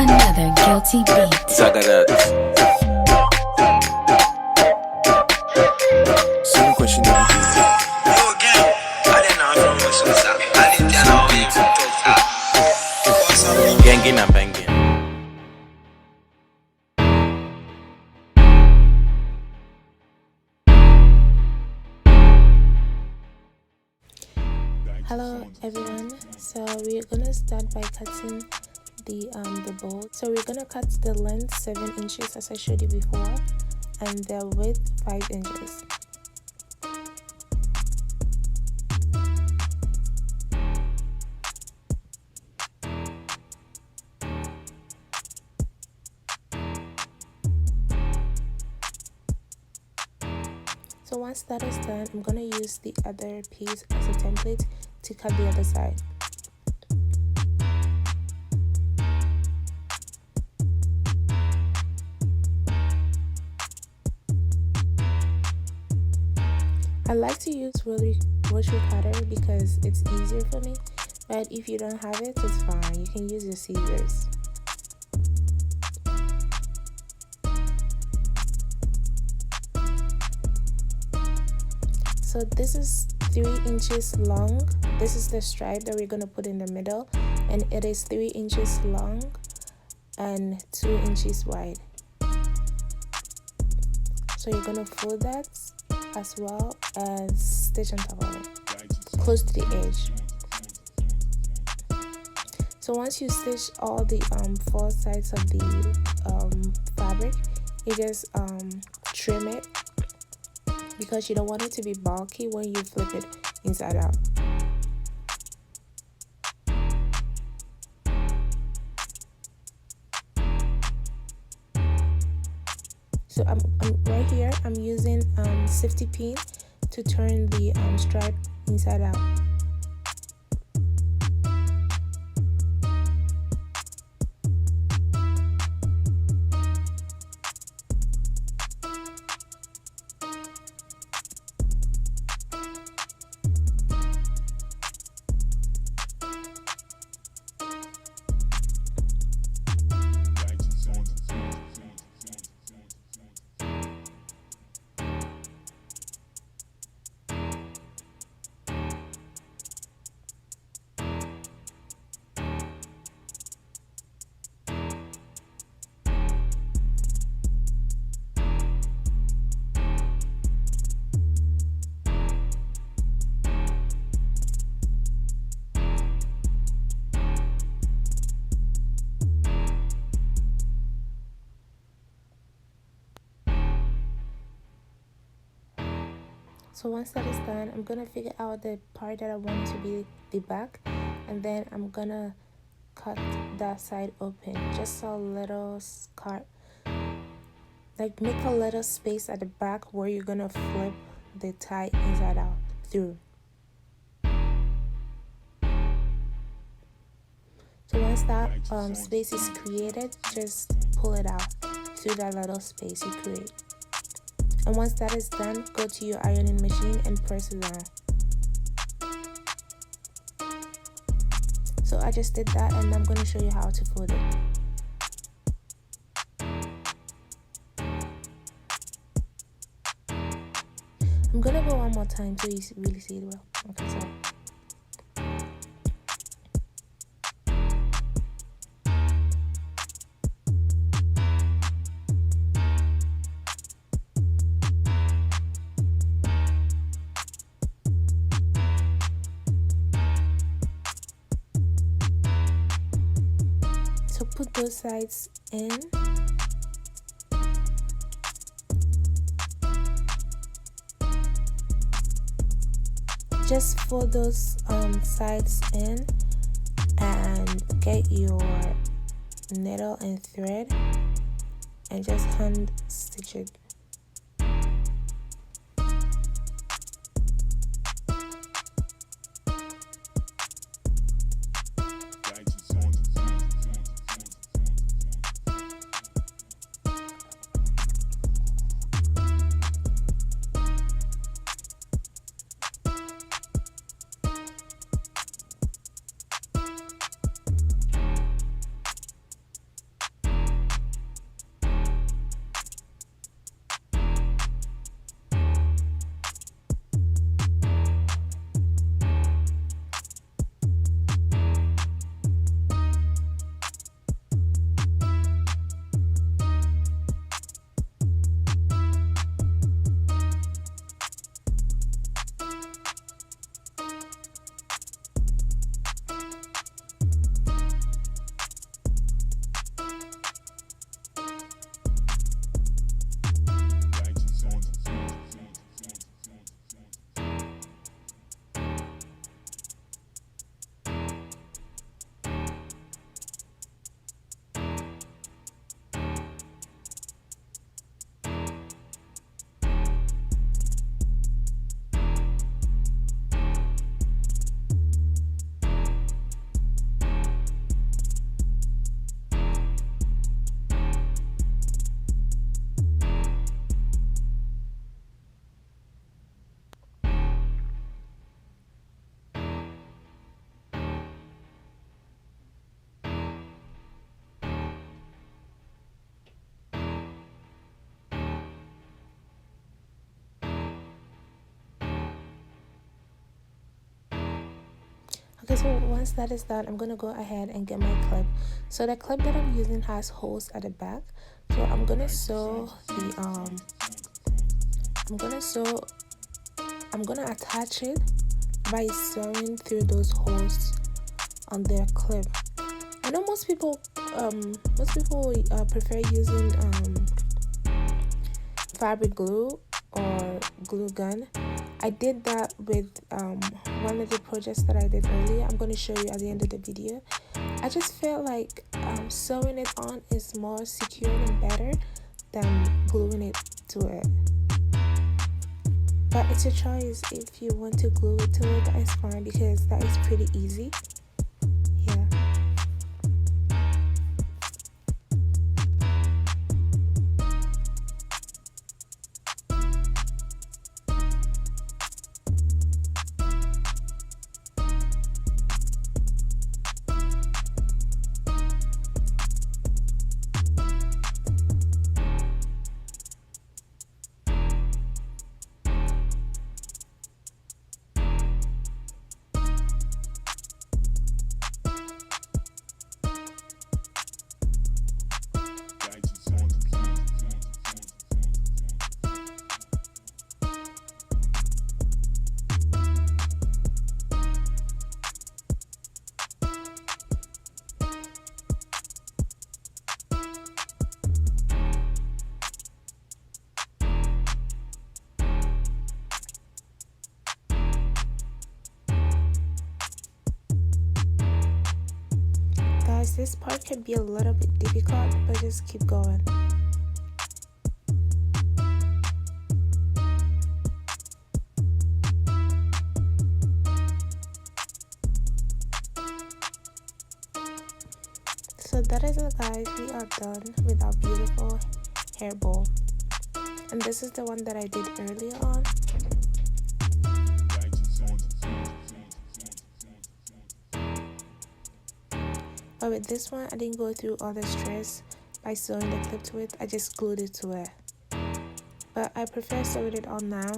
Another guilty beat. Zagadat. Same question every day. Gangin and banging. Hello everyone, so we're gonna start by cutting the bowl. So we're gonna cut the length 7 inches as I showed you before, and the width 5 inches. So once that is done, I'm gonna use the other piece as a template to cut the other side. I like to use rotary cutter because it's easier for me, but if you don't have it, it's fine. You can use your scissors. So this is 3 inches long. This is the stripe that we're going to put in the middle, and it is 3 inches long and 2 inches wide. So you're going to fold that as well and stitch on top of it, close to the edge. So once you stitch all the 4 sides of the fabric, you just trim it, because you don't want it to be bulky when you flip it inside out. So I'm right here, I'm using safety pin to turn the stripe inside out. So once that is done, I'm gonna figure out the part that I want to be the back, and then I'm gonna cut that side open, just a little scar, like make a little space at the back where you're gonna flip the tie inside out through. So once that space is created, just pull it out through that little space you create. And once that is done, go to your ironing machine and press it down. So I just did that, and I'm going to show you how to fold it. I'm going to go one more time so you really see it well. Okay, so put those sides in. Just fold those sides in and get your needle and thread and just hand stitch it. Okay, so once that is done, I'm gonna go ahead and get my clip. So the clip that I'm using has holes at the back, so I'm gonna attach it by sewing through those holes on their clip. I know most people prefer using fabric glue or glue gun. I did that with one of the projects that I did earlier. I'm going to show you at the end of the video. I just felt like sewing it on is more secure and better than gluing it to it. But it's a choice. If you want to glue it to it, that is fine, because that is pretty easy. Yeah. Guys, this part can be a little bit difficult, but just keep going. So that is it, guys. We are done with our beautiful hair bow, and this is the one that I did earlier on. But with this one, I didn't go through all the stress by sewing the clip to it. I just glued it to it. But I prefer sewing it on now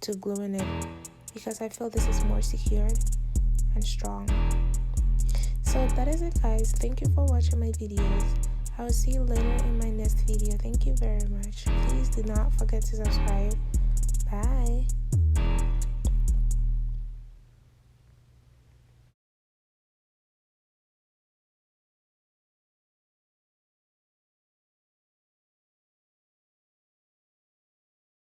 to gluing it, because I feel this is more secured and strong. So that is it, guys. Thank you for watching my videos. I will see you later in my next video. Thank you very much. Please do not forget to subscribe. Bye.